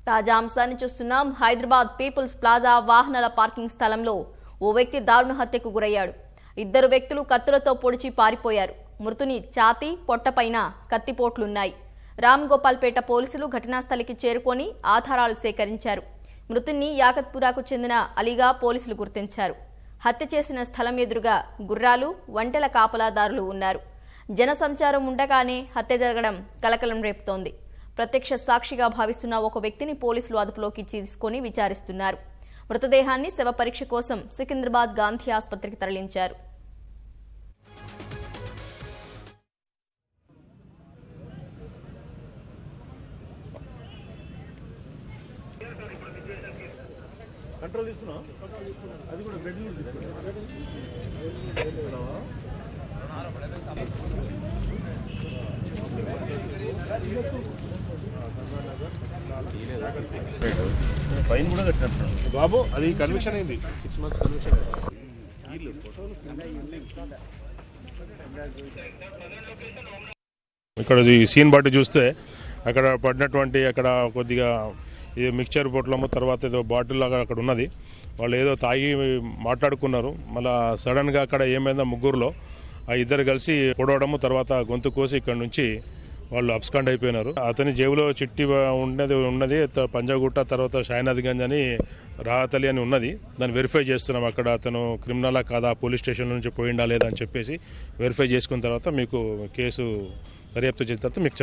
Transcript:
తాజా అంశాన్ని చూస్తున్నాం. హైదరాబాద్ పీపుల్స్ ప్లాజా వాహనాల పార్కింగ్ స్థలంలో ఓ వ్యక్తి దారుణ హత్యకు గురయ్యాడు. ఇద్దరు వ్యక్తులు కత్తులతో పొడిచి పారిపోయారు. మృతుని ఛాతీ, పొట్టపైన కత్తిపోట్లున్నాయి. రామ్గోపాల్పేట పోలీసులు ఘటనాస్థలికి చేరుకొని ఆధారాలు సేకరించారు. మృతుని యాకత్పురాకు చెందిన అలీగా పోలీసులు గుర్తించారు. హత్య చేసిన స్థలం ఎదురుగా గుర్రాలు, ఒంటెల కాపలాదారులు ఉన్నారు. జనసంచారం ఉండగానే హత్య జరగడం కలకలం రేపుతోంది. ప్రత్యక్ష సాక్షిగా భావిస్తున్న ఒక వ్యక్తిని పోలీసులు అదుపులోకి తీసుకొని విచారిస్తున్నారు. మృతదేహాన్ని శవ పరీక్ష కోసం సికింద్రాబాద్ గాంధీ ఆసుపత్రికి తరలించారు. కంట్రోల్ తీసుకున్నా అది కూడా బెడ్ ఫైన్ కూడా కట్టినట్టు బాబు. అది కన్విక్షన్ అయింది, 6 months కన్విక్షన్. ఇక్కడ ఈ సీన్ బట్టి చూస్తే అక్కడ పడినటువంటి అక్కడ కొద్దిగా ఇది మిక్చర్ పొట్లము, తర్వాత ఏదో బాటిల్ లాగా అక్కడ ఉన్నది. వాళ్ళు ఏదో తాగి మాట్లాడుకున్నారు. మళ్ళీ సడన్గా అక్కడ ఏమైందో ముగ్గురులో ఆ ఇద్దరు కలిసి పొడవడము, తర్వాత గొంతు కోసి ఇక్కడ నుంచి వాళ్ళు అబ్స్కాండ్ అయిపోయినారు. అతని జేబులో చిట్టి ఉన్నది పంజాగుట్ట, తర్వాత షాయినాథ్ గంజ్ అని రాహతలి అని ఉన్నది. దాన్ని వెరిఫై చేస్తున్నాం. అక్కడ అతను క్రిమినలా కాదా, పోలీస్ స్టేషన్ నుంచి పోయిండా లేదా అని చెప్పేసి వెరిఫై చేసుకున్న తర్వాత మీకు కేసు దర్యాప్తు చేసిన తర్వాత మీకు